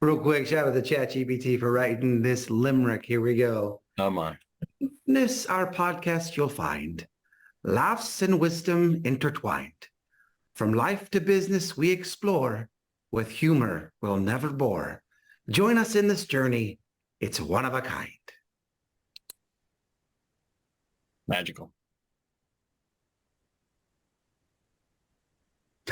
Real quick, shout out to ChatGPT for writing this limerick. Here we go. Oh my. This, our podcast, you'll find laughs and wisdom intertwined. From life to business, we explore. With humor, we'll never bore. Join us in this journey. It's one of a kind. Magical.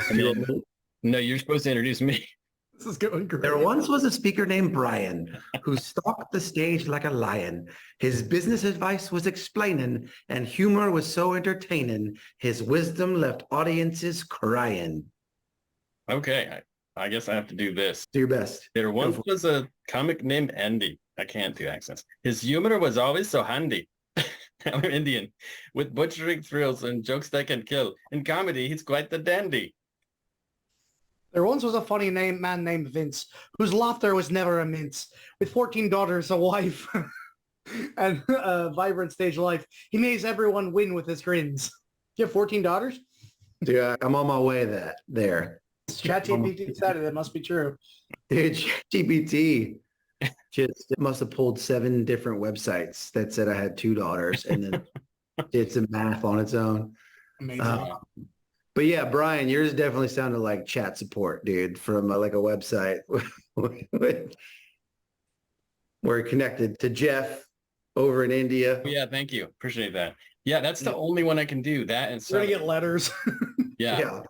And then, no, you're supposed to introduce me. This is going great. There once was a speaker named Brian who stalked the stage like a lion. His business advice was explaining, and humor was so entertaining. His wisdom left audiences crying. Okay, I guess I have to do this. Do your best. There once was a comic named Andy. I can't do accents. His humor was always so handy. I'm Indian, with butchering thrills and jokes that can kill. In comedy, he's quite the dandy. There once was a funny man named Vince, whose laughter was never a mince. With 14 daughters, a wife, and a vibrant stage life, he makes everyone win with his grins. You have 14 daughters? Dude, I'm on my way there. ChatGPT said it. It must be true. Dude, ChatGPT just must have pulled 7 different websites that said I had 2 daughters and then did some math on its own. Amazing. But yeah, Brian, yours definitely sounded like chat support, dude, from like a website we're connected to Jeff over in India. Yeah, thank you. Appreciate that. Yeah, that's the only one I can do. That and We're going to get letters. Yeah.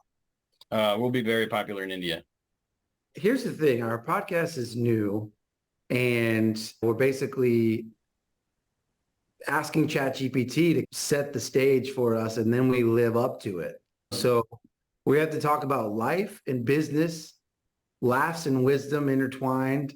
We'll be very popular in India. Here's the thing. Our podcast is new, and we're basically asking ChatGPT to set the stage for us, and then we live up to it. So we have to talk about life and business, laughs and wisdom intertwined,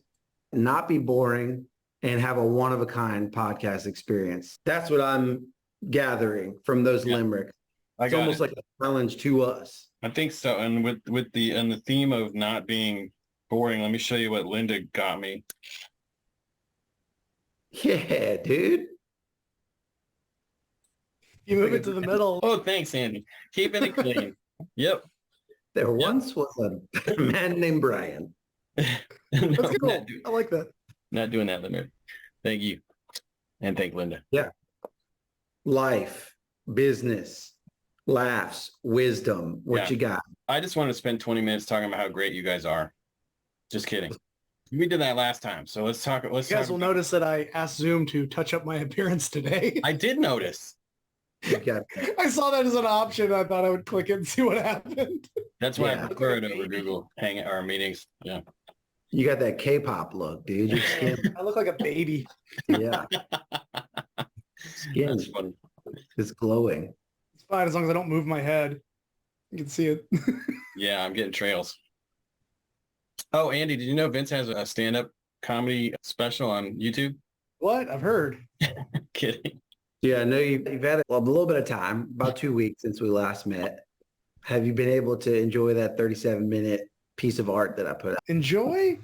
not be boring, and have a one-of-a-kind podcast experience. That's what I'm gathering from those limericks. It's almost like a challenge to us. I think so. And with the theme of not being boring, let me show you what Linda got me. Yeah, dude. You move it to the middle. Oh, thanks, Andy. Keeping it clean. Yep. There once was a man named Brian. That's cool. I like that. Not doing that, Linda. Thank you. And thank Linda. Yeah. Life, business, laughs, wisdom. What you got? I just want to spend 20 minutes talking about how great you guys are. Just kidding. We did that last time. So let's talk. You guys will notice that I asked Zoom to touch up my appearance today. I did notice. I saw that as an option. I thought I would click it and see what happened. That's why I prefer it over Google Hang our meetings. Yeah. You got that K-pop look, dude. Your skin. I look like a baby. Yeah. Skin is glowing. It's fine as long as I don't move my head. You can see it. Yeah, I'm getting trails. Oh, Andy, did you know Vince has a stand-up comedy special on YouTube? What? I've heard. Kidding. Yeah, I know you've had a little bit of time, about 2 weeks since we last met. Have you been able to enjoy that 37-minute piece of art that I put out? Enjoy?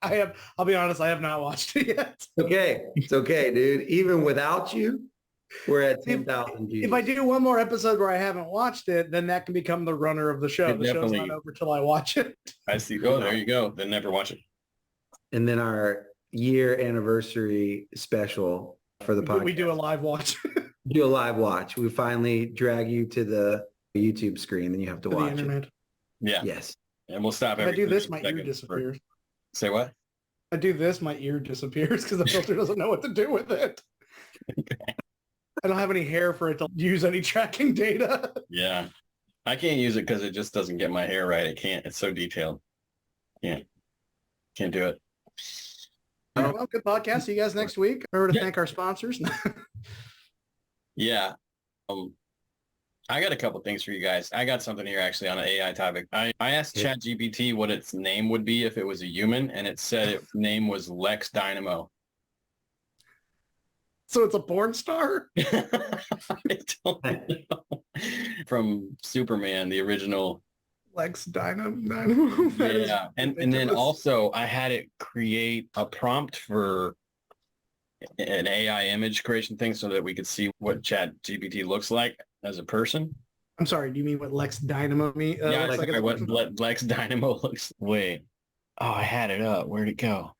I'll be honest, I have not watched it yet. Okay. It's okay, dude. Even without you, we're at 10,000 views. If I do one more episode where I haven't watched it, then that can become the runner of the show. The show's not over till I watch it. I see. Oh, there you go. Then never watch it. And then our year anniversary special for the podcast. We do a live watch. Do a live watch. We finally drag you to the YouTube screen, and you have to watch it. Yeah. Yes. And we'll stop. If I do this, my ear disappears. Say what? I do this, my ear disappears because the filter doesn't know what to do with it. Okay. I don't have any hair for it to use any tracking data. Yeah. I can't use it because it just doesn't get my hair right. It can't. It's so detailed. Yeah. Can't do it. Well, good podcast. See you guys next week. Remember to thank our sponsors. Yeah. I got a couple things for you guys. I got something here actually on an AI topic. I asked ChatGPT what its name would be if it was a human, and it said its name was Lex Dynamo. So it's a porn star? I don't know. From Superman, the original. Lex Dynamo. Yeah. And then also I had it create a prompt for an AI image creation thing so that we could see what ChatGPT looks like as a person. I'm sorry, do you mean what Lex Dynamo means? Yeah, like what Lex Dynamo looks. Wait. Oh, I had it up. Where'd it go?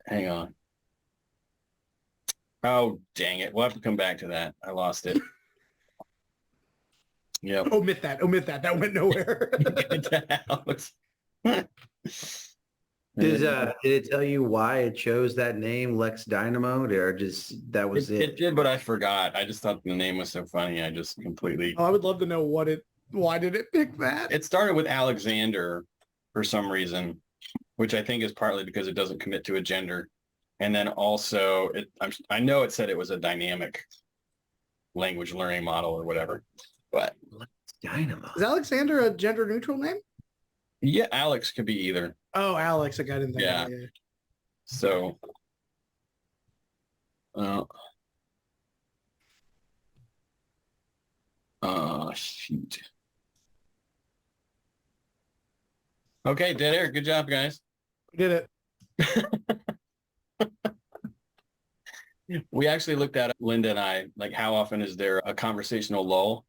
Hang on. Oh, dang it. We'll have to come back to that. I lost it. Yep. Omit that. Omit that. That went nowhere. Alex. Did it tell you why it chose that name, Lex Dynamo, or just that was It it? did, but I forgot. I just thought the name was so funny. I just completely. Oh, I would love to know why did it pick that? It started with Alexander for some reason, which I think is partly because it doesn't commit to a gender. And then also, I know it said it was a dynamic language learning model or whatever, but Lex Dynamo. Is Alexander a gender neutral name? yeah, Alex could be either. Oh, Alex. Like I didn't think Yeah. of that. So, shoot. Okay, dead air. Good job, guys. We did it. We actually looked at it, Linda and I, like how often is there a conversational lull?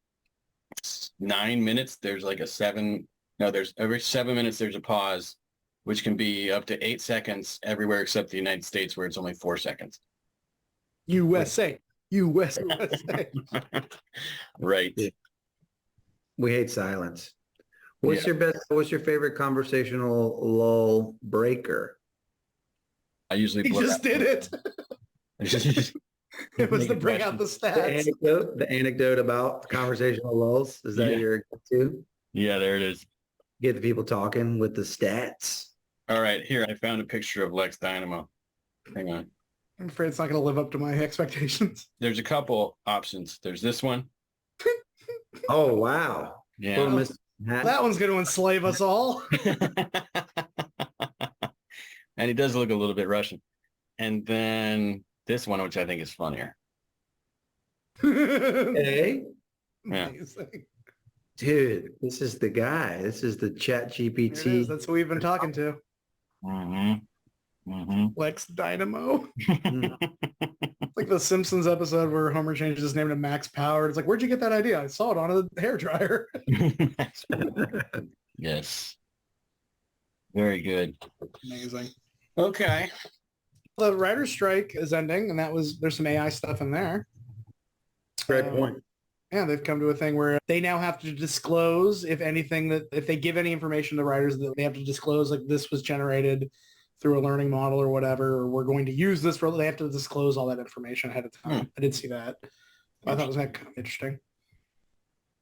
9 minutes. There's like there's every 7 minutes there's a pause, which can be up to 8 seconds everywhere except the United States where it's only 4 seconds. USA. USA. Right. Yeah. We hate silence. What's your favorite conversational lull breaker? I usually He just did it. It was to bring out the stats. The anecdote about conversational lulls. Is that your go-to? Yeah, there it is. Get the people talking with the stats. All right, here I found a picture of Lex Dynamo. Hang on. I'm afraid it's not going to live up to my expectations. There's a couple options. There's this one. Oh wow! Yeah. Little Miss Manhattan. That one's going to enslave us all. And he does look a little bit Russian. And then this one, which I think is funnier. Hey, Yeah. Amazing. dude, this is the guy. This is the Chat There it is. GPT. That's who we've been talking to. Mm-hmm. Mm-hmm. Lex Dynamo. Like the Simpsons episode where Homer changes his name to Max Power. It's like, where'd you get that idea? I saw it on a hairdryer. Yes. Very good. Amazing. Okay. The writer's strike is ending, and there's some AI stuff in there. Great point. Yeah, they've come to a thing where they now have to disclose if they give any information to writers, that they have to disclose like this was generated through a learning model or whatever, or we're going to use this they have to disclose all that information ahead of time. I did see that. I thought it was kind of interesting.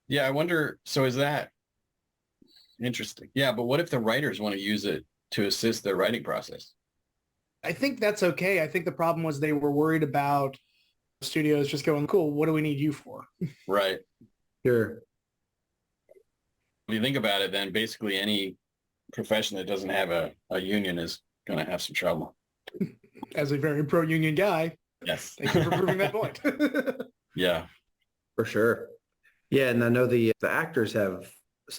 Yeah, I wonder, so is that interesting? Yeah, but what if the writers want to use it to assist their writing process? I think that's okay. I think the problem was they were worried about studios just going, cool, what do we need you for? Right. Sure. If you think about it, then basically any profession that doesn't have a union is going to have some trouble. As a very pro-union guy, Yes. thank you for proving that point. Yeah. For sure. Yeah, and I know the actors have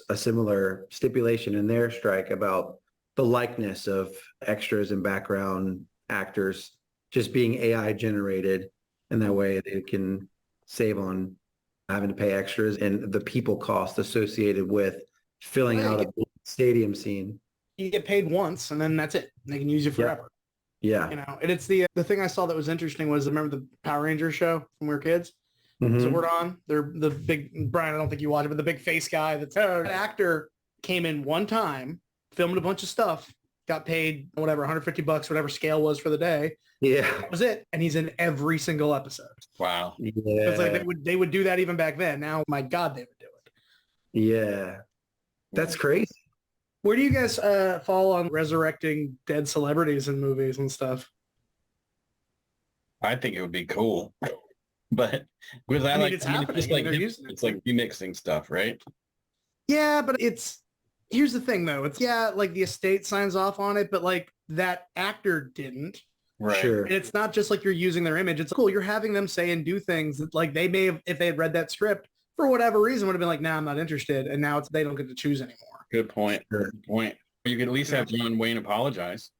a similar stipulation in their strike about the likeness of extras and background actors just being AI generated, and that way they can save on having to pay extras and the people cost associated with filling out a stadium scene. You get paid once, and then that's it. They can use you forever. Yeah. You know, and it's the thing I saw that was interesting was, remember the Power Rangers show when we were kids? Mhm. So we're on. They're the big, Brian, I don't think you watch it, but the big face guy, that actor came in one time, filmed a bunch of stuff, got paid whatever, $150, whatever scale was for the day. Yeah. That was it. And he's in every single episode. Wow. Yeah. It's like they would do that even back then. Now, my God, they would do it. Yeah. That's crazy. Where do you guys fall on resurrecting dead celebrities in movies and stuff? I think it would be cool. But with that, it's happening. it's like They're using it's like remixing stuff, right? Yeah, but here's the thing though. Like the estate signs off on it, but like that actor didn't. Right. Sure. And it's not just like you're using their image. It's cool. You're having them say and do things that like they may have, if they had read that script for whatever reason, would have been like, nah, I'm not interested. And now they don't get to choose anymore. Good point. Sure. Good point. You could at least have John Wayne apologize.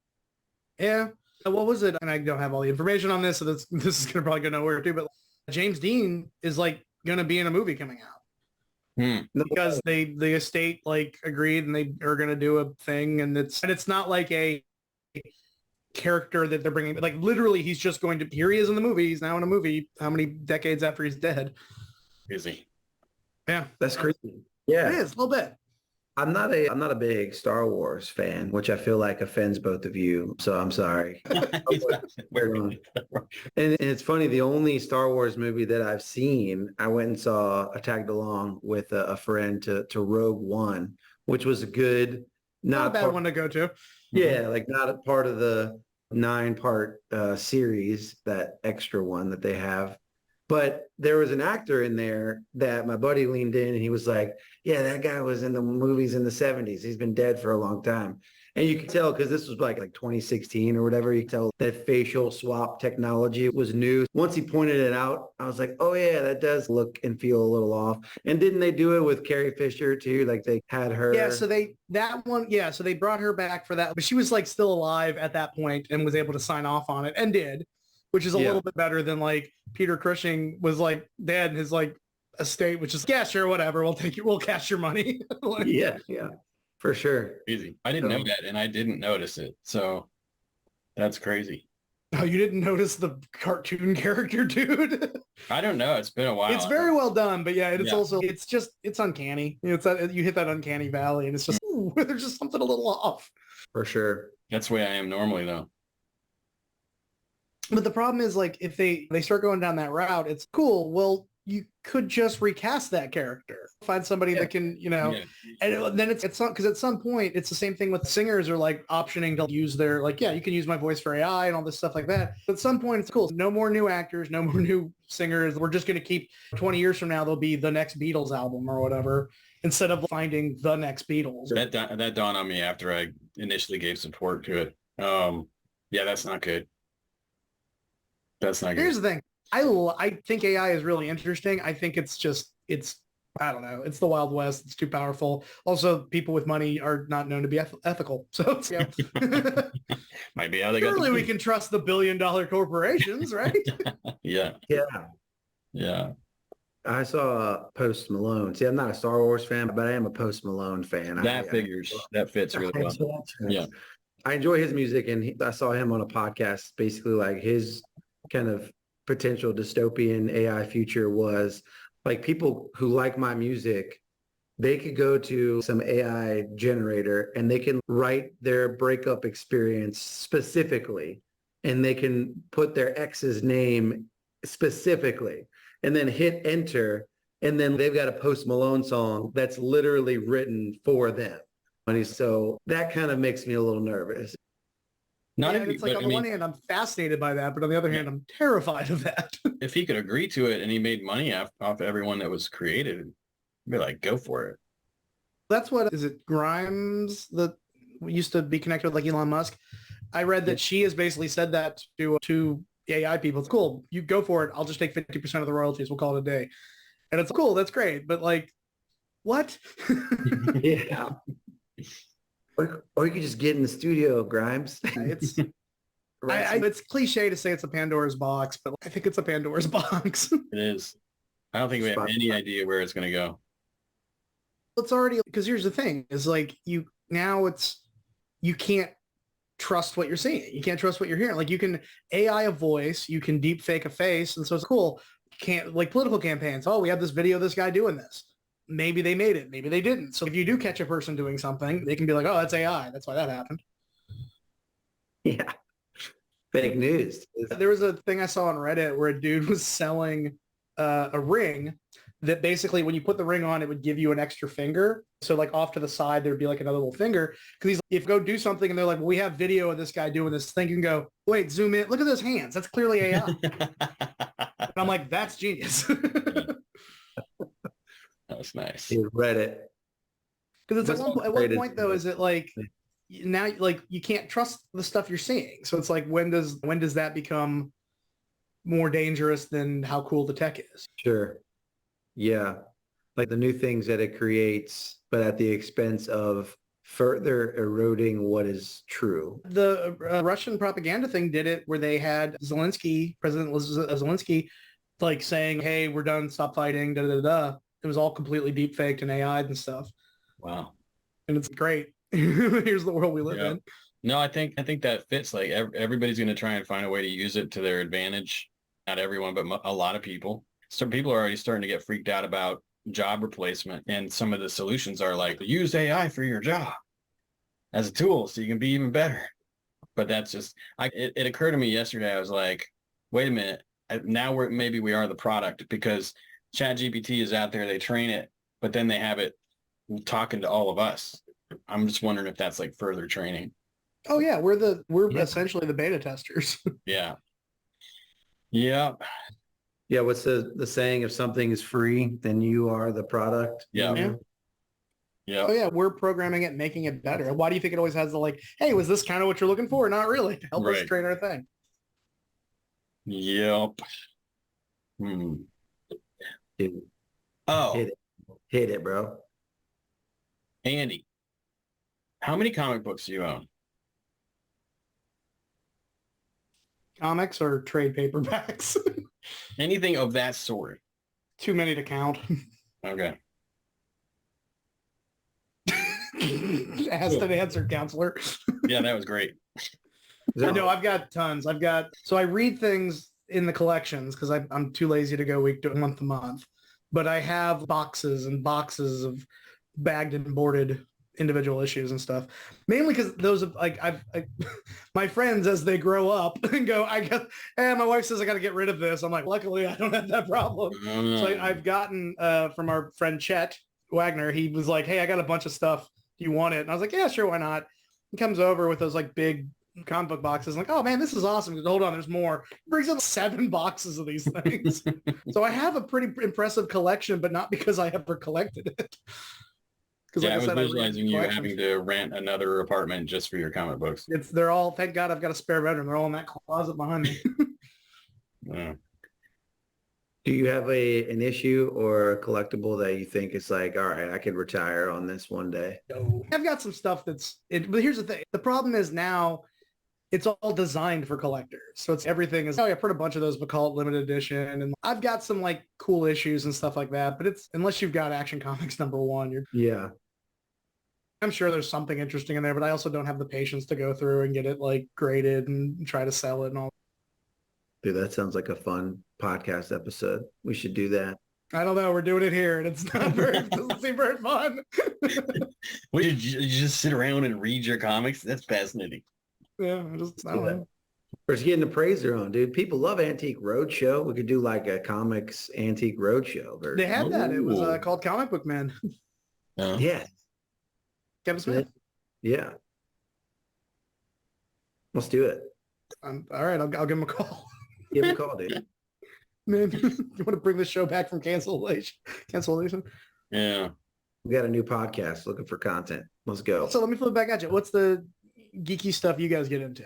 Yeah. What was it? And I don't have all the information on this, so this is going to probably go nowhere too. But James Dean is like going to be in a movie coming out. No, because the estate like agreed and they are going to do a thing, and it's not like a character that they're bringing, like literally he's just going to, here he is in the movie, he's now in a movie how many decades after he's dead. Crazy. Yeah, that's crazy. it Yeah. is a little bit. I'm not a big Star Wars fan, which I feel like offends both of you. So I'm sorry. And it's funny, the only Star Wars movie that I've seen, I went and saw, I tagged along with a friend to Rogue One, which was a good, Not a bad one to go to. yeah, like not a part of the 9-part series, that extra one that they have. But there was an actor in there that my buddy leaned in and he was like, yeah, that guy was in the movies in the 70s. He's been dead for a long time. And you could tell, because this was like 2016 or whatever, you could tell that facial swap technology was new. Once he pointed it out, I was like, oh yeah, that does look and feel a little off. And didn't they do it with Carrie Fisher too? Like they had her. Yeah, so they brought her back for that, but she was like still alive at that point and was able to sign off on it and did, which is a little bit better than like Peter Cushing was like dead in his like estate, which is, yeah, sure, whatever, we'll cash your money. Like, yeah, for sure. Crazy. I didn't know that, and I didn't notice it. So that's crazy. Oh, you didn't notice the cartoon character, dude? I don't know. It's been a while. It's very well done, but yeah, it's also, it's uncanny. You know, it's that, you hit that uncanny valley and it's just, ooh, there's just something a little off. For sure. That's the way I am normally though. But the problem is, like, if they start going down that route, it's cool. Well, you could just recast that character, find somebody that can, you know, and then it's not, because at some point it's the same thing with singers are like optioning to use their, like, yeah, you can use my voice for AI and all this stuff like that. But at some point it's cool. No more new actors, no more new singers. We're just going to keep 20 years from now, there'll be the next Beatles album or whatever, instead of finding the next Beatles. That dawned on me after I initially gave support to it. Yeah, that's not good. That's not good. Here's the thing. I think AI is really interesting. I think it's I don't know. It's the Wild West. It's too powerful. Also, people with money are not known to be ethical. So, you know. Might be how they got. Surely we can trust the billion-dollar corporations, right? Yeah. I saw Post Malone. See, I'm not a Star Wars fan, but I am a Post Malone fan. That figures. That fits really well. Yeah. I enjoy his music, and I saw him on a podcast, basically like his kind of potential dystopian AI future was like people who like my music, they could go to some AI generator and they can write their breakup experience specifically, and they can put their ex's name specifically and then hit enter. And then they've got a Post Malone song that's literally written for them. And so that kind of makes me a little nervous. It's like on the one hand, I'm fascinated by that, but on the other hand, I'm terrified of that. If he could agree to it and he made money off everyone that was created, I'd be like, go for it. That's what, is it Grimes that used to be connected with like Elon Musk? I read that she has basically said that to AI people. It's cool. You go for it. I'll just take 50% of the royalties. We'll call it a day. And it's cool. That's great. But like, what? Yeah. Or you could just get in the studio, Grimes. It's it's cliche to say it's a Pandora's box, but I think it's a Pandora's box. It is. I don't think we have any idea where it's going to go. It's already, because here's the thing, is like you can't trust what you're seeing. You can't trust what you're hearing. Like you can AI a voice, you can deep fake a face, and so it's cool. You can't, like political campaigns. Oh, we have this video of this guy doing this. Maybe they made it. Maybe they didn't. So if you do catch a person doing something, they can be like, oh, that's AI. That's why that happened. Yeah. Fake news. There was a thing I saw on Reddit where a dude was selling a ring that basically when you put the ring on, it would give you an extra finger. So like off to the side, there'd be like another little finger. Because he's like, if you go do something and they're like, well, we have video of this guy doing this thing, you can go, wait, zoom in. Look at those hands. That's clearly AI. And I'm like, that's genius. That was nice. Reddit. Because it's at one point though, is it like now like you can't trust the stuff you're seeing. So it's like when does that become more dangerous than how cool the tech is? Sure. Yeah. Like the new things that it creates, but at the expense of further eroding what is true. The Russian propaganda thing did it where they had President Zelensky, like saying, hey, we're done, stop fighting, da da da da. It was all completely deep faked and AI'd and stuff. Wow. And it's great. Here's the world we live Yeah. in. No, I think that fits. Like everybody's going to try and find a way to use it to their advantage. Not everyone, but a lot of people. Some people are already starting to get freaked out about job replacement, and some of the solutions are like use AI for your job as a tool so you can be even better. But that's just it occurred to me yesterday. I was like, wait a minute. Now we are the product, because ChatGPT is out there. They train it, but then they have it talking to all of us. I'm just wondering if that's like further training. Oh yeah, we're essentially the beta testers. Yeah. Yeah. Yeah, what's the saying? If something is free, then you are the product. Yeah. Yeah. Yeah. Oh yeah, we're programming it, making it better. Why do you think it always has the like, hey, was this kind of what you're looking for? Not really. To help us Right. train our thing. Yep. Hmm. Dude, Oh, hit it, bro. Andy, how many comic books do you own? Comics or trade paperbacks? Anything of that sort? Too many to count. Okay. Asked and answered, counselor. Yeah, that was great. No, I've got tons. So I read things in the collections because I'm too lazy to go week to month to month. But I have boxes and boxes of bagged and boarded individual issues and stuff. Mainly because those of like my friends, as they grow up and go, my wife says I got to get rid of this. I'm like, luckily I don't have that problem. So I've gotten from our friend Chet Wagner. He was like, hey, I got a bunch of stuff. Do you want it? And I was like, yeah, sure, why not? He comes over with those like big comic book boxes. I'm like, oh man, this is awesome. Hold on, there's more. He brings up 7 boxes of these things. So I have a pretty impressive collection, but not because I ever collected it. Yeah, like I was visualizing you having to rent another apartment just for your comic books. They're all, thank God I've got a spare bedroom. They're all in that closet behind me. Yeah. Do you have an issue or a collectible that you think is like, all right, I could retire on this one day? I've got some stuff but here's the thing. The problem is now it's all designed for collectors. So everything is, I put a bunch of those, but call it limited edition. And I've got some like cool issues and stuff like that, but unless you've got Action Comics #1, I'm sure there's something interesting in there, but I also don't have the patience to go through and get it like graded and try to sell it and all. Dude, that sounds like a fun podcast episode. We should do that. I don't know. We're doing it here, and it's not it doesn't seem very fun. Well, you just sit around and read your comics? That's fascinating. Yeah, I don't know. We're just getting the praise they're on, dude. People love Antique Roadshow. We could do like a comics Antique Roadshow version. They had that. It was called Comic Book Man. Yeah. Kevin Smith. Yeah. Let's do it. All right, I'll give him a call. Give him a call, dude. Man, you want to bring the show back from cancellation? Yeah. We got a new podcast looking for content. Let's go. So let me flip it back at you. What's the geeky stuff you guys get into?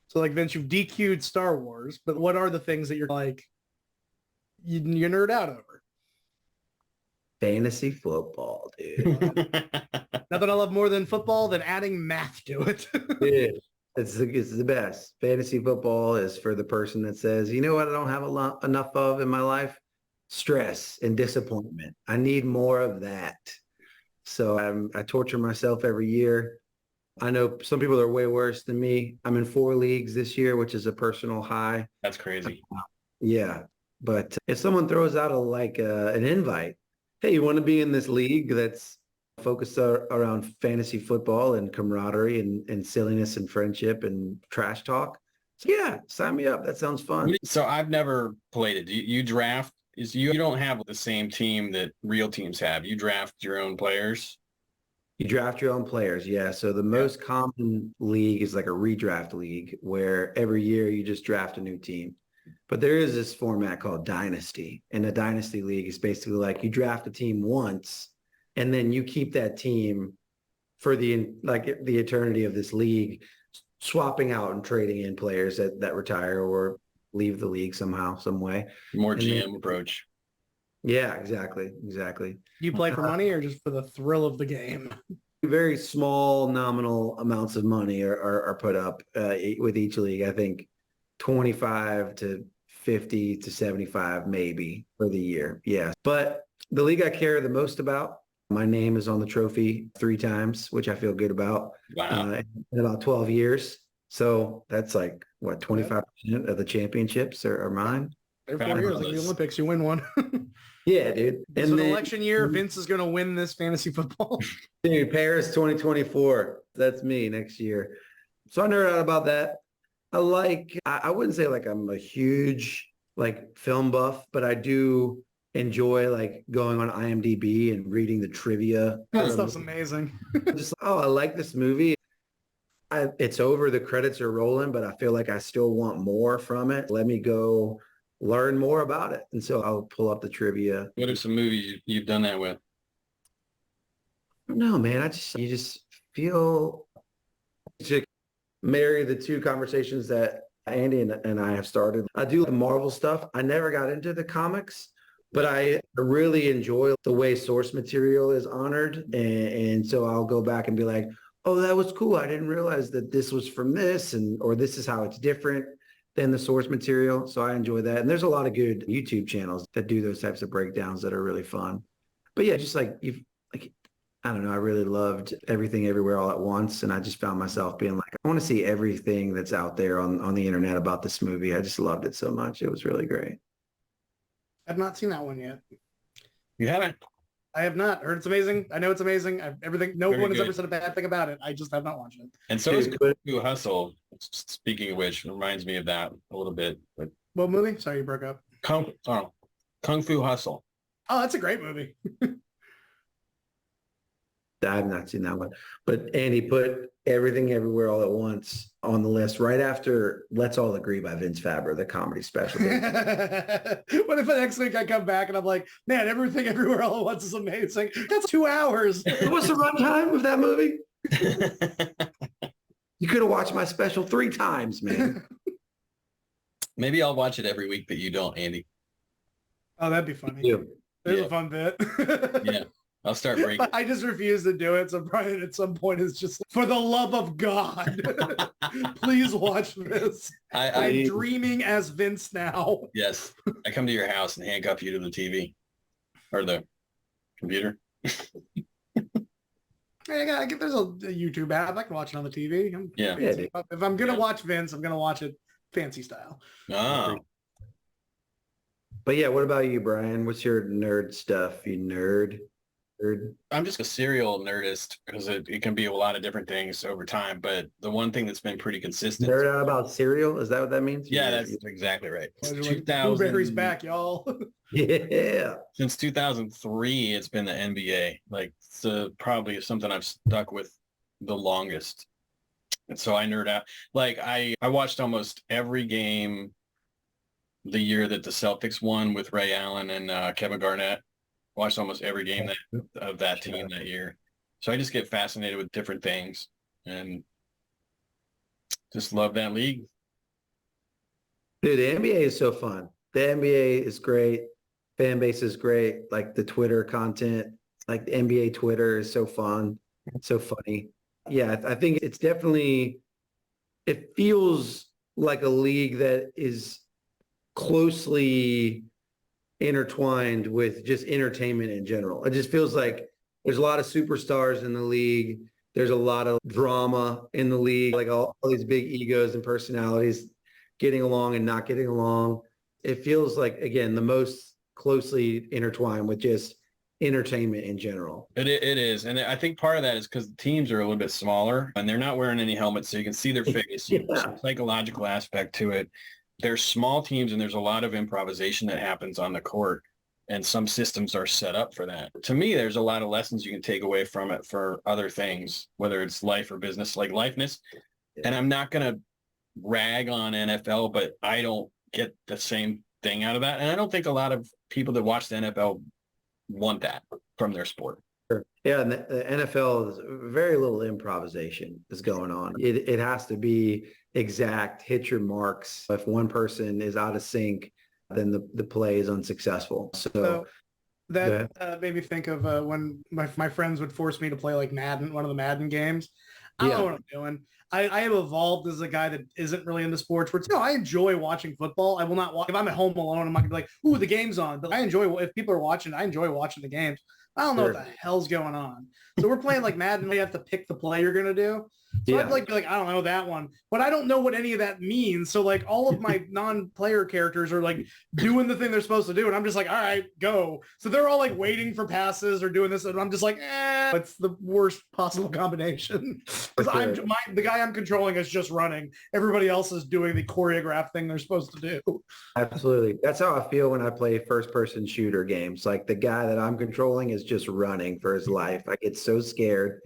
So like Vince, you've DQ'd Star Wars, but what are the things that you're like, you nerd out over? Fantasy football, dude. Nothing I love more than football than adding math to it. Dude, it's the best. Fantasy football is for the person that says, you know what I don't have enough of in my life? Stress and disappointment. I need more of that. So I torture myself every year. I know some people are way worse than me. I'm in 4 leagues this year, which is a personal high. That's crazy. Yeah. But if someone throws out an invite, hey, you want to be in this league that's focused around fantasy football and camaraderie and silliness and friendship and trash talk? So yeah, sign me up. That sounds fun. So I've never played it. You draft? You don't have the same team that real teams have. You draft your own players? You draft your own players, yeah. So the most common league is like a redraft league where every year you just draft a new team. But there is this format called Dynasty. And a Dynasty league is basically like you draft a team once and then you keep that team for the eternity of this league, swapping out and trading in players that retire or leave the league somehow, some way. More GM approach. Yeah, exactly. Do you play for money or just for the thrill of the game? Very small nominal amounts of money are put up with each league. I think 25 to 50 to 75 maybe for the year. Yeah. But The league I care the most about, my name is on the trophy 3 times, which I feel good about. Wow. In about 12 years. So that's like, what, 25% of the championships are mine? Every 4 years, like the Olympics, you win one. Yeah, dude. This And then, election year, Vince is going to win this fantasy football. dude, Paris 2024. That's me next year. So I nerd out about that. I wouldn't say like I'm a huge like film buff, but I do enjoy like going on IMDb and reading the trivia. That stuff's amazing. Just, oh, I like this movie. It's over, the credits are rolling, but I feel like I still want more from it. Let me go learn more about it. And so I'll pull up the trivia. What are some movies you've done that with? No, man, you just feel to marry the two conversations that Andy and I have started. I do the Marvel stuff. I never got into the comics, but I really enjoy the way source material is honored. And so I'll go back and be like, oh, that was cool. I didn't realize that this was from this, or this is how it's different than the source material. So I enjoy that. And there's a lot of good YouTube channels that do those types of breakdowns that are really fun. But yeah, just like I don't know, I really loved Everything Everywhere All at Once. And I just found myself being like, I want to see everything that's out there on the internet about this movie. I just loved it so much. It was really great. I've not seen that one yet. You haven't? I have not. Heard it's amazing. I know it's amazing. No Very one has good. ever said a bad thing about it. I just have not watched it. And so is Dude, Kung Fu Hustle. Speaking of which, reminds me of that a little bit. But What movie? Sorry, you broke up. Kung Fu Hustle. Oh, that's a great movie. I have not seen that one. But Andy put Everything Everywhere All at Once on the list right after Let's All Agree by Vince Faber, the comedy special. What if the next week I come back and I'm like, man, Everything Everywhere All at Once is amazing. That's 2 hours. What's the runtime of that movie? You could have watched my special 3 times, man. Maybe I'll watch it every week, but you don't, Andy. Oh, that'd be funny. Yeah. There's Yeah. a fun bit. Yeah. I'll start breaking. I just refuse to do it. So Brian at some point is just, for the love of God, please watch this. I'm dreaming as Vince now. Yes. I come to your house and handcuff you to the TV or the computer. Hey, there's a YouTube app. I can watch it on the TV. Yeah. If I'm going to watch Vince, I'm going to watch it fancy style. Oh. But yeah, what about you, Brian? What's your nerd stuff? You nerd? I'm just a serial nerdist because it can be a lot of different things over time. But the one thing that's been pretty consistent. Nerd out about cereal? Is that what that means? Yeah, that's exactly right. Blueberry's back, y'all. Yeah. Since 2003, it's been the NBA. Like, it's probably something I've stuck with the longest. And so I nerd out. Like, I watched almost every game the year that the Celtics won with Ray Allen and Kevin Garnett. Watched almost every game of that team that year. So I just get fascinated with different things and just love that league. Dude, the NBA is so fun. The NBA is great. Fan base is great. Like the Twitter content, like the NBA Twitter is so fun, so funny. Yeah, I think it's definitely, it feels like a league that is closely intertwined with just entertainment in general. It just feels like there's a lot of superstars in the league. There's a lot of drama in the league, like all these big egos and personalities getting along and not getting along. It feels like, again, the most closely intertwined with just entertainment in general. It is. And I think part of that is because the teams are a little bit smaller and they're not wearing any helmets, so you can see their face. Yeah. There's a psychological aspect to it. There's small teams and there's a lot of improvisation that happens on the court, and some systems are set up for that. To me, there's a lot of lessons you can take away from it for other things, whether it's life or business, like Lifeness. Yeah. And I'm not going to rag on NFL, but I don't get the same thing out of that. And I don't think a lot of people that watch the NFL want that from their sport. Sure. Yeah, and the NFL is very little improvisation is going on. It has to be exact, hit your marks. If one person is out of sync, then the play is unsuccessful. So that made me think of when my friends would force me to play like Madden, one of the Madden games. I don't know what I'm doing. I have evolved as a guy that isn't really into sports. Where I enjoy watching football. I will not watch if I'm at home alone. I'm not gonna be like, "Ooh, the game's on." But I enjoy if people are watching. I enjoy watching the games. I don't know what the hell's going on. So we're playing like Madden. You have to pick the play you're gonna do. So I'd like be like, I don't know that one, but I don't know what any of that means. So like all of my non-player characters are like doing the thing they're supposed to do, and I'm just like, all right, go. So they're all like waiting for passes or doing this, and I'm just like, it's the worst possible combination because the guy I'm controlling is just running. Everybody else is doing the choreographed thing they're supposed to do. Absolutely. That's how I feel when I play first-person shooter games. Like the guy that I'm controlling is just running for his life. I get so scared.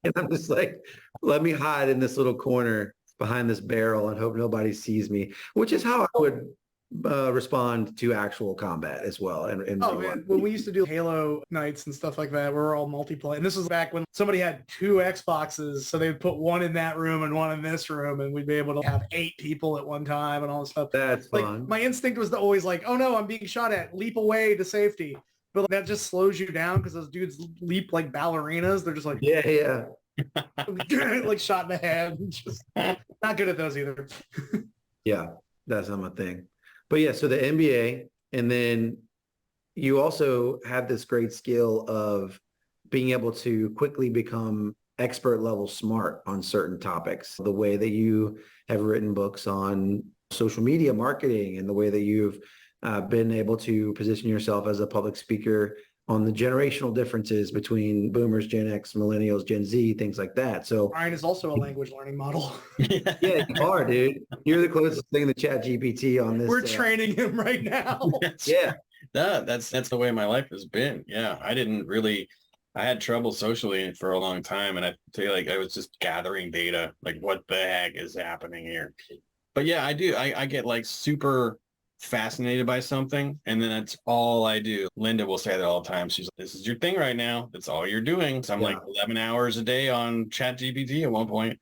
And I'm just like, let me hide in this little corner behind this barrel and hope nobody sees me, which is how I would respond to actual combat as well. And man, when we used to do Halo nights and stuff like that, we were all multiplayer. And this was back when somebody had 2 Xboxes, so they would put one in that room and one in this room, and we'd be able to have 8 people at one time and all this stuff. That's like fun. My instinct was to always like, oh no, I'm being shot at, leap away to safety. But that just slows you down because those dudes leap like ballerinas. They're just like, yeah. like shot in the head. Just not good at those either. Yeah, that's not my thing. But yeah, so the NBA, and then you also have this great skill of being able to quickly become expert level smart on certain topics. The way that you have written books on social media marketing and the way that you've been able to position yourself as a public speaker on the generational differences between boomers, Gen X, millennials, Gen Z, things like that. So Ryan is also a language learning model. Yeah, you are, dude. You're the closest thing to ChatGPT on this. We're training him right now. Yeah. That's the way my life has been. Yeah. I had trouble socially for a long time, and I feel like I was just gathering data, like what the heck is happening here? But yeah, I do. I get like super fascinated by something, and then that's all I do. Linda will say that all the time. She's like, this is your thing right now. That's all you're doing. So I'm like 11 hours a day on ChatGPT at one point.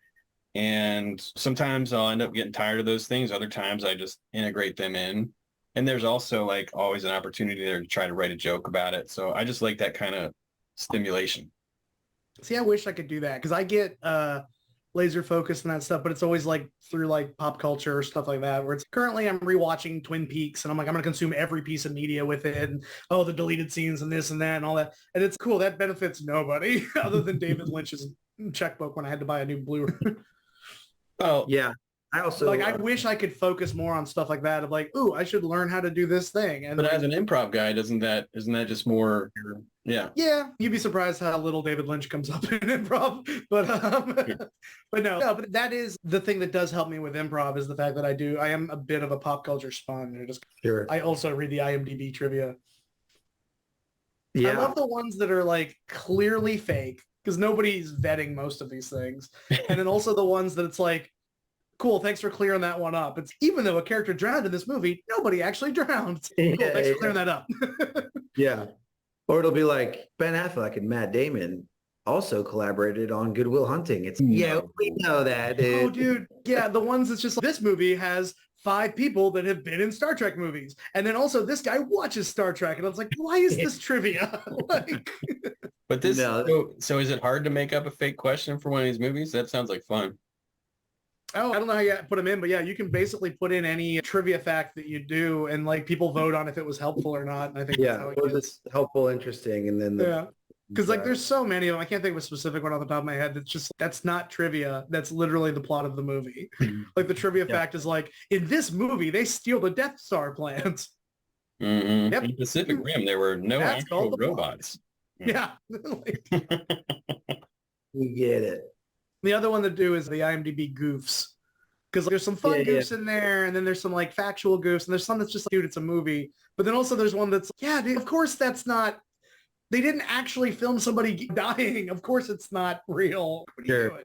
And sometimes I'll end up getting tired of those things. Other times I just integrate them in. And there's also like always an opportunity there to try to write a joke about it. So I just like that kind of stimulation. See, I wish I could do that because I get laser focused and that stuff, but it's always like through like pop culture or stuff like that, where it's currently I'm rewatching Twin Peaks and I'm like, I'm going to consume every piece of media with it. And the deleted scenes and this and that and all that. And it's cool. That benefits nobody other than David Lynch's checkbook when I had to buy a new Blu-ray. Oh yeah. I also like, I wish I could focus more on stuff like that of like, ooh, I should learn how to do this thing. And but like, as an improv guy, isn't that just more, yeah. Yeah. You'd be surprised how little David Lynch comes up in improv, but no, but that is the thing that does help me with improv is the fact that I am a bit of a pop culture sponge. I also read the IMDb trivia. Yeah. I love the ones that are like clearly fake because nobody's vetting most of these things. And then also the ones that it's like, cool, thanks for clearing that one up. It's even though a character drowned in this movie, nobody actually drowned. Cool, thanks for clearing that up. Yeah. Or it'll be like Ben Affleck and Matt Damon also collaborated on Good Will Hunting. It's we know that, dude. Oh, dude. Yeah, the ones that's just like, this movie has 5 people that have been in Star Trek movies. And then also this guy watches Star Trek. And I was like, why is this trivia? Like, but this, so is it hard to make up a fake question for one of these movies? That sounds like fun. Oh, I don't know how you put them in, but yeah, you can basically put in any trivia fact that you do, and like people vote on if it was helpful or not. And I think that's how it was helpful, interesting, and then because like there's so many of them. I can't think of a specific one off the top of my head. That's not trivia. That's literally the plot of the movie. Like the trivia fact is like in this movie they steal the Death Star plans. Mm-hmm. Yep. In Pacific Rim, there were no actual robots. Yeah. We get it. The other one to do is the IMDb goofs. Because there's some fun goofs in there, and then there's some like factual goofs, and there's some that's just like, dude, it's a movie. But then also there's one that's, dude, of course that's not, they didn't actually film somebody dying. Of course it's not real. What are you doing?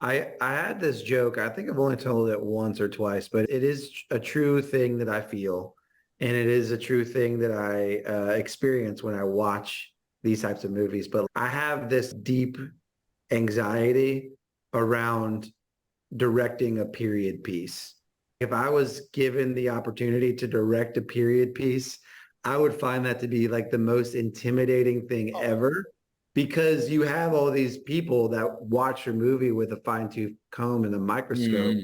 I had this joke, I think I've only told it once or twice, but it is a true thing that I feel. And it is a true thing that I experience when I watch these types of movies. But I have this deep anxiety around directing a period piece. If I was given the opportunity to direct a period piece, I would find that to be like the most intimidating thing ever. because you have all these people that watch your movie with a fine-tooth comb and a microscope.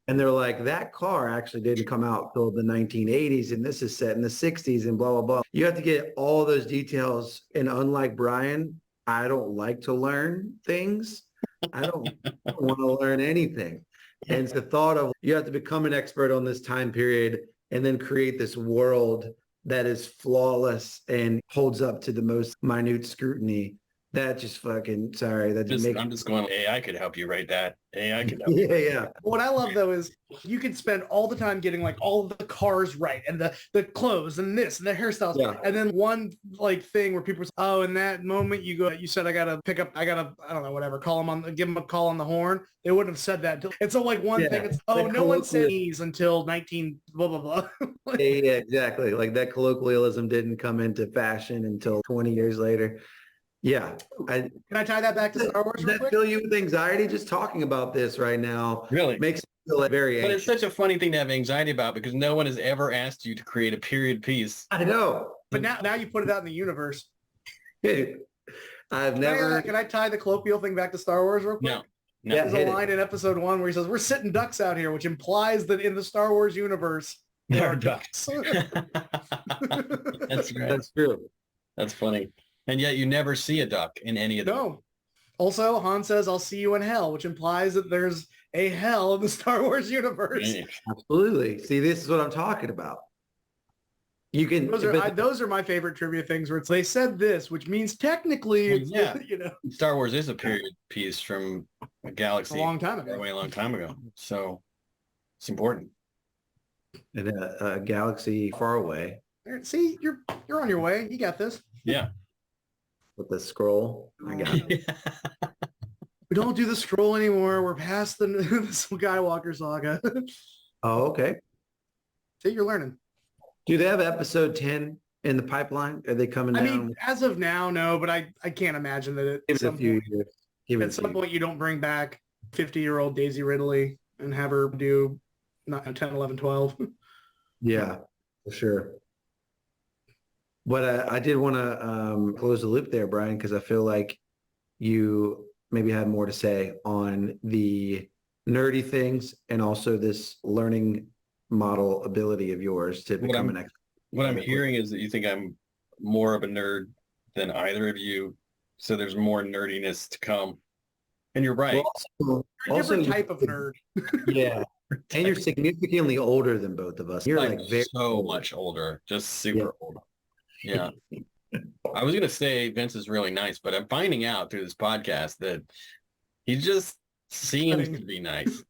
And they're like, that car actually didn't come out till the 1980s, and this is set in the 60s and blah, blah, blah. You have to get all those details. And unlike Brian, I don't like to learn things. I don't want to learn anything. And it's the thought of you have to become an expert on this time period and then create this world that is flawless and holds up to the most minute scrutiny. That just fucking, sorry. That just I'm just going, AI could help you write that. AI could help you. Yeah. What I love though is you can spend all the time getting like all of the cars right and the clothes and this and the hairstyles. Yeah. And then one like thing where people say, oh, in that moment you said I don't know, whatever, give them a call on the horn. They wouldn't have said that. It's so like one thing. It's, oh, no one said these until 19 blah, blah, blah. Yeah, exactly. Like that colloquialism didn't come into fashion until 20 years later. Yeah. Can I tie that back to Star Wars real Does that quick? fill you with anxiety just talking about this right now? Really? Makes me feel like very But anxious. it's such a funny thing to have anxiety about because no one has ever asked you to create a period piece. I know. But now you put it out in the universe. I've never. Can I tie the colloquial thing back to Star Wars real quick? No. Yeah, There's a line in episode 1 where he says, we're sitting ducks out here, which implies that in the Star Wars universe, there are ducks. That's right. That's true. That's funny. And yet you never see a duck in any of them. No. Also, Han says, I'll see you in hell, which implies that there's a hell in the Star Wars universe. Absolutely. See, this is what I'm talking about. You can. Those are my favorite trivia things where they said this, which means technically, it's, Star Wars is a period piece from a galaxy a long time ago. a long time ago. So it's important. In a galaxy far away. See, you're on your way. You got this. Yeah. With the scroll. I got it. We don't do the scroll anymore. We're past the Skywalker saga. Oh, okay. See, you're learning. Do they have episode 10 in the pipeline? Are they coming down? I mean, as of now, no, but I can't imagine that Give it a few years. At some point you don't bring back 50-year-old Daisy Ridley and have her do 10, 11, 12. Yeah, for sure. But I did want to close the loop there, Brian, because I feel like you maybe had more to say on the nerdy things and also this learning model ability of yours to become an expert. What I'm hearing is that you think I'm more of a nerd than either of you. So there's more nerdiness to come. And you're right. Well, You're a different type of nerd. Yeah. And you're significantly older than both of us. You're like very so much older, just super old. Yeah. I was going to say Vince is really nice, but I'm finding out through this podcast that he just seems to be nice.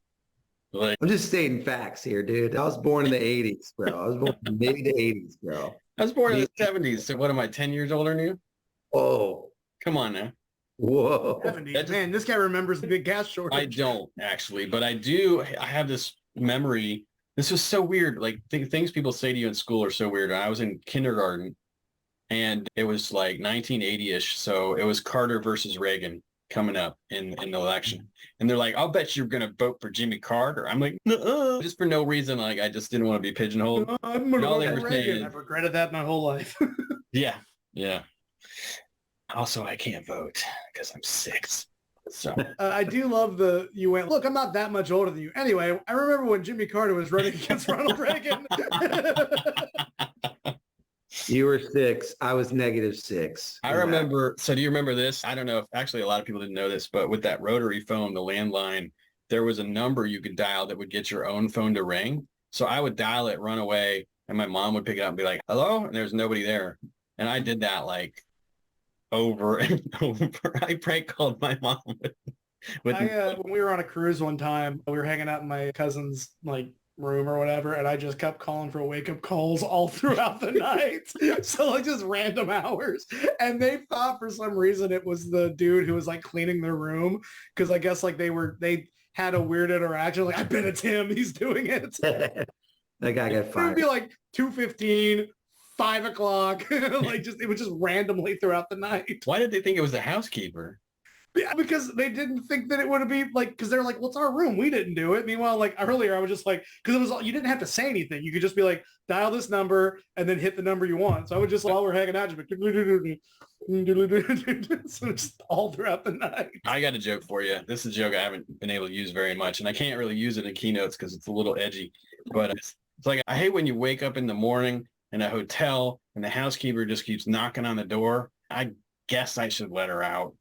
Like, I'm just stating facts here, dude. I was born in the 80s, bro. I was born in the mid to 80s, bro. I was born in the 70s. So what am I, 10 years older than you? Oh. Come on now. Whoa. 70s. Man, this guy remembers the big gas shortage. I don't actually, but I do. I have this memory. This was so weird. Like things people say to you in school are so weird. I was in kindergarten and it was like 1980-ish. So it was Carter versus Reagan coming up in the election. And they're like, I'll bet you're going to vote for Jimmy Carter. I'm like, no, just for no reason. Like, I just didn't want to be pigeonholed. I'm Reagan. I've regretted that my whole life. Yeah. Yeah. Also, I can't vote because I'm 6. So I do love you went, look, I'm not that much older than you. Anyway, I remember when Jimmy Carter was running against Ronald Reagan. You were 6. I was -6. I remember. So do you remember this? I don't know if actually a lot of people didn't know this, but with that rotary phone, the landline, there was a number you could dial that would get your own phone to ring. So I would dial it, run away, and my mom would pick it up and be like, hello? And there's nobody there. And I did that like over and over. I prank called my mom. When we were on a cruise one time, we were hanging out in my cousin's like room or whatever, and I just kept calling for wake-up calls all throughout the night. So like just random hours. And they thought for some reason it was the dude who was like cleaning their room, because I guess like they had a weird interaction. Like, I bet it's him. He's doing it. That guy got It would fired. be like 2:15, 5 o'clock. Like it was just randomly throughout the night. Why did they think it was the housekeeper? Yeah, because they didn't think that it would be like, because they're like, well, it's our room. We didn't do it. Meanwhile, like earlier, I was just like, because it was all, you didn't have to say anything. You could just be like, dial this number and then hit the number you want. So I would just, while we're hanging out, just be, so just all throughout the night. I got a joke for you. This is a joke I haven't been able to use very much, and I can't really use it in keynotes because it's a little edgy. But it's like, I hate when you wake up in the morning in a hotel and the housekeeper just keeps knocking on the door. I guess I should let her out.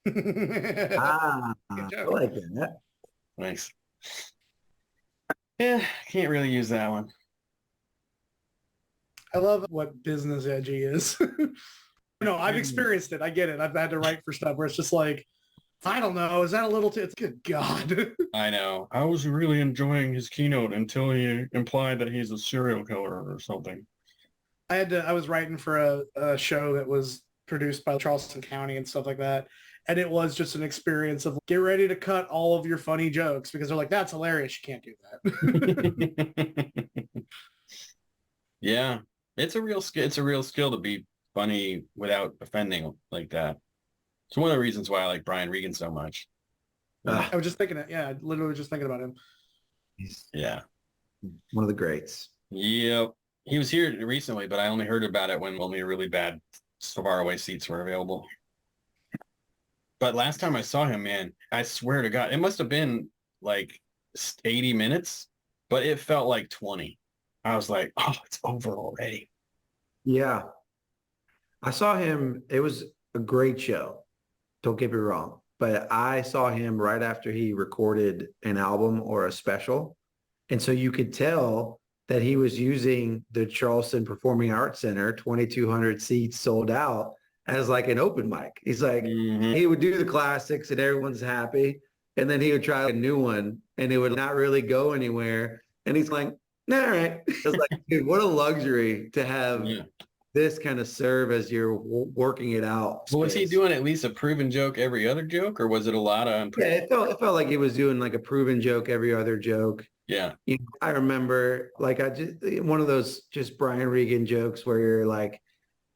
I like that. Thanks. Yeah, can't really use that one. I love what business edgy is. I've experienced it. I get it. I've had to write for stuff where it's just like, I don't know. Is that a little too? It's good God. I know. I was really enjoying his keynote until he implied that he's a serial killer or something. I was writing for a show that was produced by Charleston County and stuff like that. And it was just an experience of get ready to cut all of your funny jokes because they're like, that's hilarious. You can't do that. Yeah, it's a real skill. It's a real skill to be funny without offending like that. It's one of the reasons why I like Brian Regan so much. I was just thinking it. Yeah, I literally was just thinking about him. He's Yeah. one of the greats. Yep. He was here recently, but I only heard about it when only really bad far away seats were available. But last time I saw him, man, I swear to God, it must have been like 80 minutes, but it felt like 20. I was like, oh, it's over already. Yeah. I saw him. It was a great show. Don't get me wrong. But I saw him right after he recorded an album or a special. And so you could tell that he was using the Charleston Performing Arts Center, 2,200 seats sold out, as like an open mic. He's like, he would do the classics and everyone's happy. And then he would try a new one and it would not really go anywhere. And he's like, all right. It's like, dude, what a luxury to have this kind of serve as you're working it out. Well, was he doing at least a proven joke every other joke, or was it a lot of Yeah, it felt like he was doing like a proven joke every other joke. Yeah. I remember like one of those just Brian Regan jokes where you're like,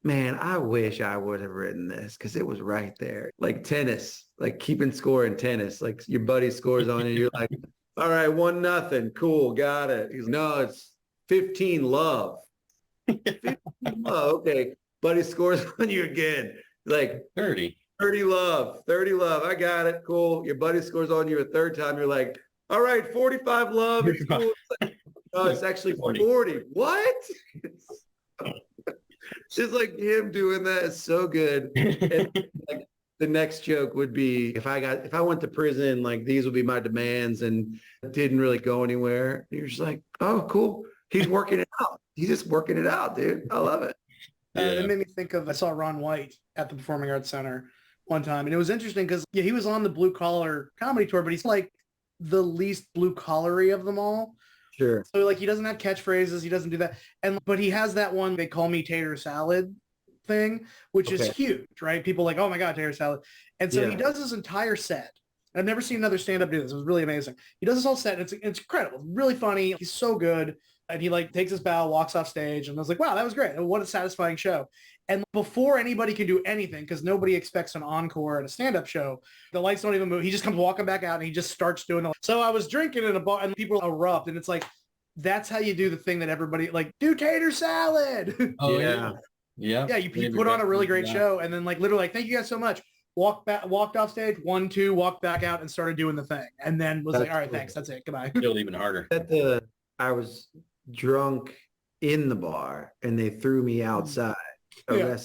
man, I wish I would have written this because it was right there. Like tennis, like keeping score in tennis. Like your buddy scores on you, you're like, all right, 1-0. Cool, got it. He's no, it's 15 love. 15 love. Okay. Buddy scores on you again. Like 30 love. 30 love. I got it. Cool. Your buddy scores on you a third time. You're like, all right, 45 love. It's cool. It's like, no, it's actually 40. What? Just like him doing that is so good. And like the next joke would be if I went to prison, like these would be my demands, and it didn't really go anywhere. You're just like, oh, cool. He's working it out. He's just working it out, dude. I love it. It made me think of, I saw Ron White at the Performing Arts Center one time. And it was interesting because he was on the blue collar comedy tour, but he's like the least blue collary of them all. Sure. So like he doesn't have catchphrases. He doesn't do that. But he has that one, they call me tater salad thing, which is huge, right? People like, oh my God, tater salad. And so he does his entire set. I've never seen another stand-up do this. It was really amazing. He does this whole set. And it's incredible. Really funny. He's so good. And he like takes his bow, walks off stage. And I was like, wow, that was great. What a satisfying show. And before anybody can do anything, because nobody expects an encore at a stand-up show, the lights don't even move. He just comes walking back out and he just starts doing it. So I was drinking in a bar and people erupt. And it's like, that's how you do the thing that everybody like, do tater salad. Oh, yeah. Yeah. Yeah, you put on a really great show. And then like literally like, thank you guys so much. Walked off stage, 1, 2, walked back out and started doing the thing. And then was like, all right, thanks. That's it. Goodbye. Feel even harder. I was drunk in the bar and they threw me outside. You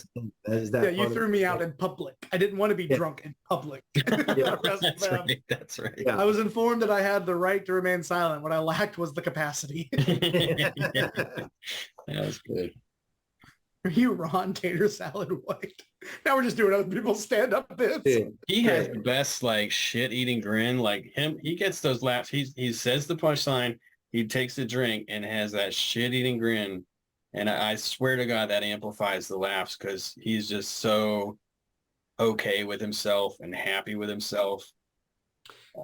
threw me out in public. I didn't want to be drunk in public. That's right. That's right. I was informed that I had the right to remain silent. What I lacked was the capacity. That was good. Are you Ron Tater Salad White? Now we're just doing other people's stand-up bits. Dude, he has the best like shit-eating grin. Like him, he gets those laughs. He says the punchline. He takes a drink and has that shit-eating grin. And I swear to God that amplifies the laughs because he's just so okay with himself and happy with himself.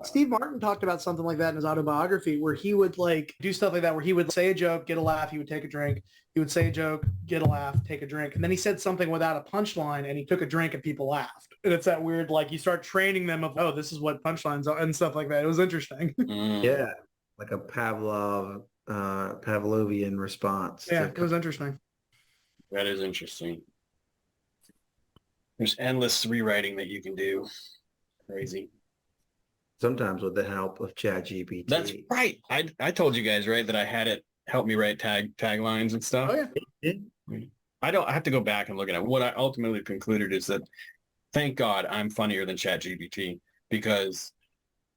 Steve Martin talked about something like that in his autobiography where he would like do stuff like that where he would say a joke, get a laugh, he would take a drink. He would say a joke, get a laugh, take a drink. And then he said something without a punchline and he took a drink and people laughed. And it's that weird, like you start training them of, oh, this is what punchlines are and stuff like that. It was interesting. Yeah. Like a Pavlovian response. Yeah, it was interesting. That is interesting. There's endless rewriting that you can do. Crazy. Sometimes with the help of ChatGPT. That's right. I told you guys, right, that I had it help me write taglines and stuff. Oh yeah. I have to go back and look at it. What I ultimately concluded is that thank God I'm funnier than ChatGPT, because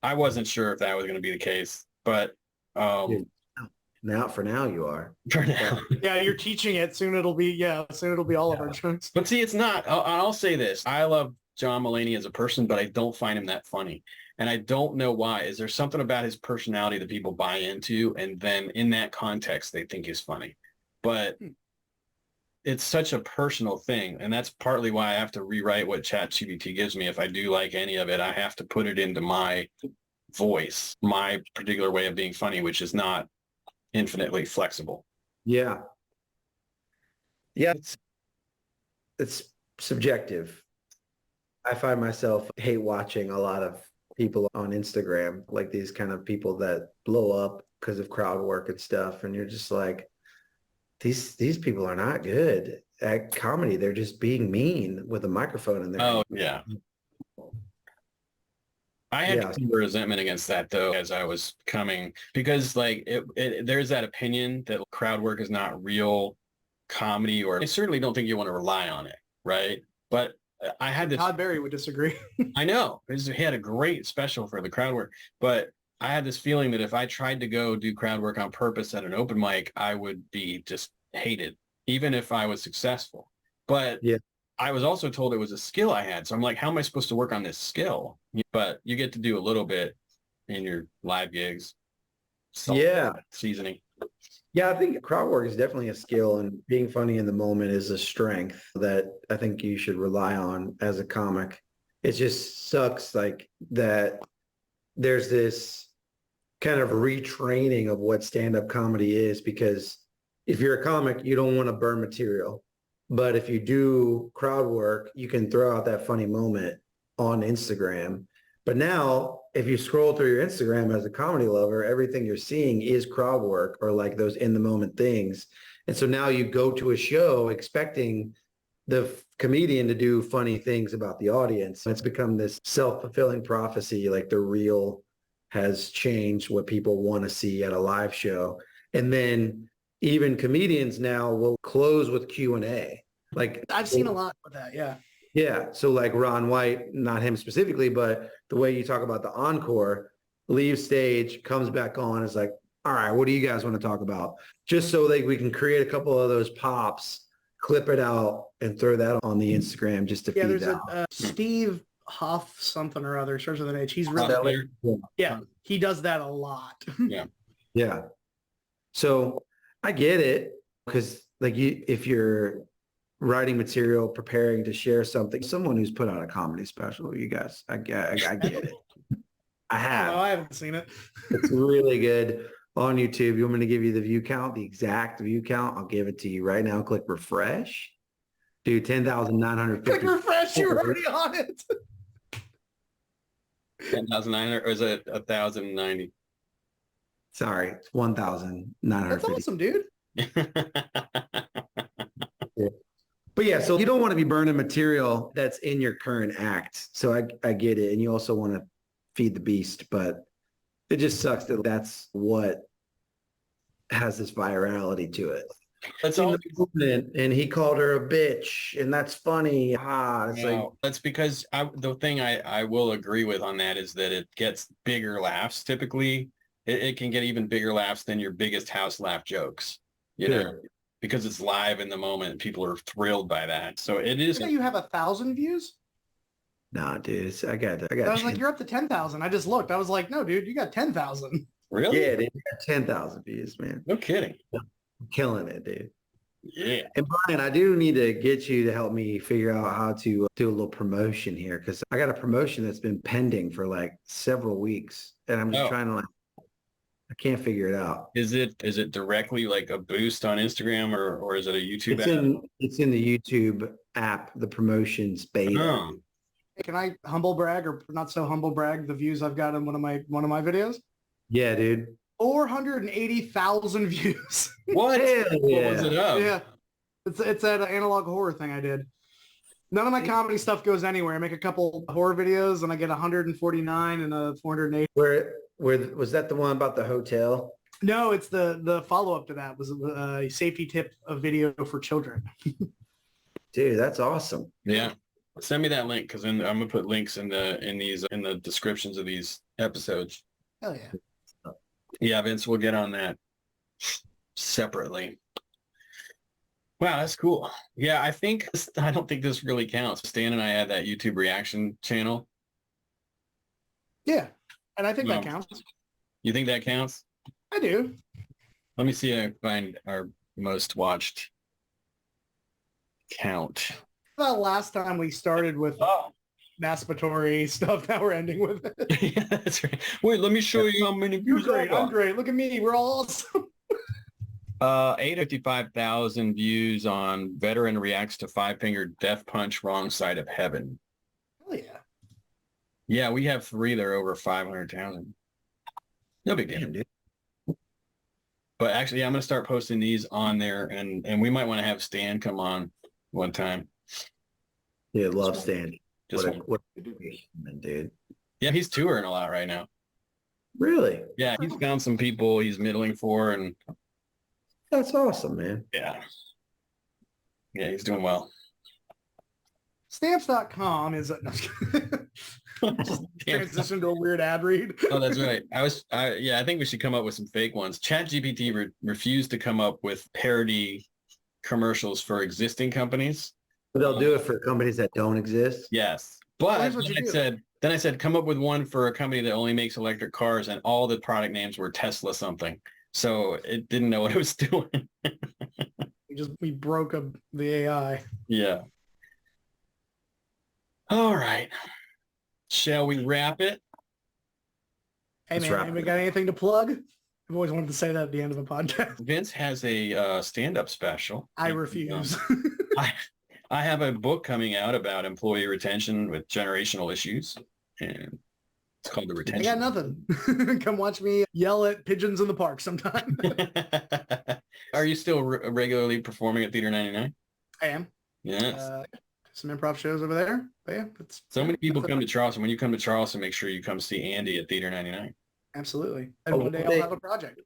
I wasn't sure if that was going to be the case. But now you are. for now. Yeah, you're teaching it. Soon it'll be all of our jokes. But see, it's not. I'll say this. I love John Mulaney as a person, but I don't find him that funny. And I don't know why. Is there something about his personality that people buy into? And then in that context, they think he's funny. But it's such a personal thing. And that's partly why I have to rewrite what ChatGPT gives me. If I do like any of it, I have to put it into my voice, my particular way of being funny, which is not infinitely flexible. Yeah. Yeah. It's subjective. I find myself hate watching a lot of people on Instagram, like these kind of people that blow up because of crowd work and stuff. And you're just like, these people are not good at comedy. They're just being mean with a microphone in their hand. Oh, yeah. I had some resentment against that, though, as I was coming, because like there's that opinion that crowd work is not real comedy, or I certainly don't think you want to rely on it, right? But I had this. Todd Barry would disagree. I know. He had a great special for the crowd work, but I had this feeling that if I tried to go do crowd work on purpose at an open mic, I would be just hated, even if I was successful. But yeah. I was also told it was a skill I had. So I'm like, how am I supposed to work on this skill? But you get to do a little bit in your live gigs. Seasoning. Yeah, I think crowd work is definitely a skill, and being funny in the moment is a strength that I think you should rely on as a comic. It just sucks like that there's this kind of retraining of what stand-up comedy is, because if you're a comic, you don't want to burn material. But if you do crowd work, you can throw out that funny moment on Instagram. But now, if you scroll through your Instagram as a comedy lover, everything you're seeing is crowd work or like those in-the-moment things. And so now you go to a show expecting the comedian to do funny things about the audience. It's become this self-fulfilling prophecy, like the reel has changed what people want to see at a live show. And then even comedians now will close with Q&A. Like I've seen a lot with that, yeah. Yeah. So like Ron White, not him specifically, but the way you talk about the encore, leaves stage, comes back on, is like, all right, what do you guys want to talk about? Just so that we can create a couple of those pops, clip it out, and throw that on the Instagram just to feed there's that. Steve Huff something or other, starts with an H. He's really he does that a lot. Yeah. So I get it, because like if you're writing material, preparing to share something, someone who's put out a comedy special, you guys, I get it. I have. I haven't seen it. It's really good on YouTube. You want me to give you the view count, the exact view count? I'll give it to you right now. Click refresh. Dude, 10,950. Click refresh. You're already on it. 10,900, or is it 1,090? Sorry, it's 1,950. That's awesome, dude. But yeah, so you don't want to be burning material that's in your current act. So I get it. And you also want to feed the beast, but it just sucks that that's what has this virality to it. That's all. And he called her a bitch, and that's funny. That's because the thing I will agree with on that is that it gets bigger laughs. Typically, it can get even bigger laughs than your biggest house laugh jokes. You know, because it's live in the moment. People are thrilled by that. So it is. You have 1,000 views? Nah, dude. I got. I was like, you're up to 10,000. I just looked. I was like, no, dude, you got 10,000. Really? Yeah, dude. You got 10,000 views, man. No kidding. I'm killing it, dude. Yeah. And Brian, I do need to get you to help me figure out how to do a little promotion here because I got a promotion that's been pending for like several weeks, and I'm just Oh, trying to I can't figure it out. is it directly like a boost on Instagram or is it a YouTube It's app? in the YouTube app, the promotions beta. Oh, Can I humble brag or not so humble brag the views I've got in one of my videos? Yeah, dude. 480,000 views. what? Hell What was yeah. it of? Yeah. It's that analog horror thing I did. None of my comedy stuff goes anywhere. I make a couple horror videos and I get 149 and a 480. Where was that the one about the hotel? No, it's the follow-up to that was a safety tip of video for children. Dude, that's awesome. Yeah. Send me that link because I'm gonna put links in the descriptions of these episodes. Hell yeah. Yeah, Vince, we'll get on that separately. Wow, that's cool. Yeah, I don't think this really counts. Stan and I had that YouTube reaction channel. Yeah. And I think that No. counts. You think that counts? I do. Let me see if I can find our most watched count. The last time we started with Oh, masturbatory stuff, now we're ending with it. yeah, that's right. Wait, let me show you how many You're views great. I I'm got. great. Look at me. We're all awesome. 855,000 views on veteran reacts to five-finger death punch wrong side of heaven. Hell yeah. Yeah, we have 3 that are over 500,000. No big deal. Damn, dude. But actually, I'm going to start posting these on there, and we might want to have Stan come on one time. Yeah, love Stan. Just What a human, dude. yeah, he's touring a lot right now. Really? Yeah, he's found some people he's middling for, and That's awesome, man. yeah, he's doing well. Stamps.com is just transition to a weird ad read. Oh, that's right. I think we should come up with some fake ones. ChatGPT refused to come up with parody commercials for existing companies. But they'll do it for companies that don't exist. Yes. But here's what you do. then I said, come up with one for a company that only makes electric cars, and all the product names were Tesla something. So it didn't know what it was doing. We broke the AI. Yeah. All right. Shall we wrap it? Hey Let's man, wrap anybody it. got anything to plug? I've always wanted to say that at the end of a podcast. Vince has a stand-up special. I refuse. I have a book coming out about employee retention with generational issues, and it's called The I Retention. got nothing. Come watch me yell at pigeons in the park sometime. Are you still regularly performing at Theater 99? I am. Yes. Some improv shows over there. But yeah, So many people come to Charleston. When you come to Charleston, make sure you come see Andy at Theater 99. absolutely. And Oh, one day I'll have a project.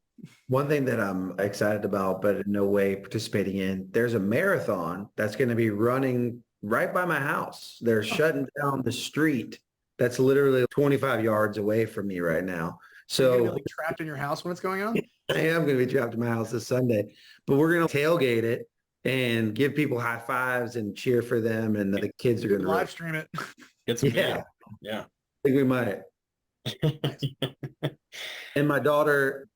One thing that I'm excited about, but in no way participating in, there's a marathon that's going to be running right by my house. They're shutting down the street that's literally 25 yards away from me right now. You're gonna So be, like, trapped in your house when it's going on. I am going to be trapped in my house this Sunday, but we're going to tailgate it and give people high fives and cheer for them. And the kids are going to Live stream it. Get some Yeah. video. Yeah. I think we might. And my daughter,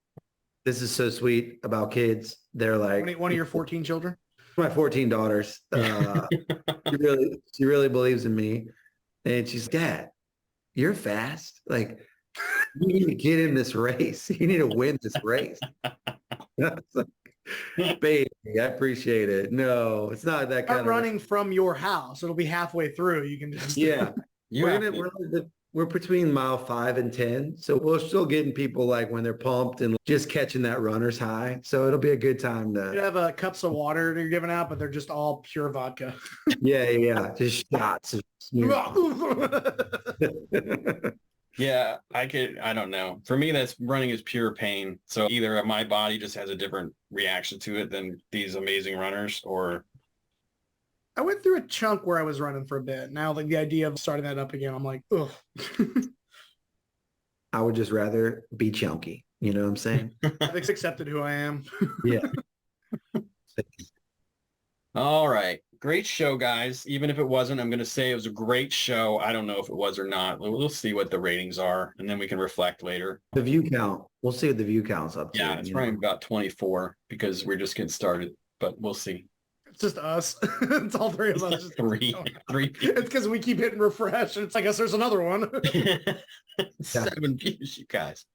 this is so sweet about kids. They're like One of your 14 children. my 14 daughters. She really believes in me. And she's, Dad, you're fast. Like, you need to get in this race. You need to win this race. And I was like, baby, I appreciate it. No, it's not that kind Not of running from your house. It'll be halfway through. You can just Yeah. You have to- We're between mile 5 and 10. So we're still getting people like when they're pumped and just catching that runner's high. So it'll be a good time You to, have cups of water they're giving out, but they're just all pure vodka. yeah. Just shots. Yeah, I don't know. For me, that's running is pure pain. So either my body just has a different reaction to it than these amazing runners, or I went through a chunk where I was running for a bit. Now, like the idea of starting that up again, I'm like, ugh. I would just rather be chunky. You know what I'm saying? I've accepted who I am. Yeah. all right. Great show, guys. Even if it wasn't, I'm going to say it was a great show. I don't know if it was or not. We'll see what the ratings are, and then we can reflect later. The view count. We'll see what the view count's up to. Yeah, it's you probably know? about 24 because we're just getting started, but we'll see. It's just us. It's all three of It's us. like Just three people. It's because we keep hitting refresh, and it's like, I guess there's another one. 7 views, you guys.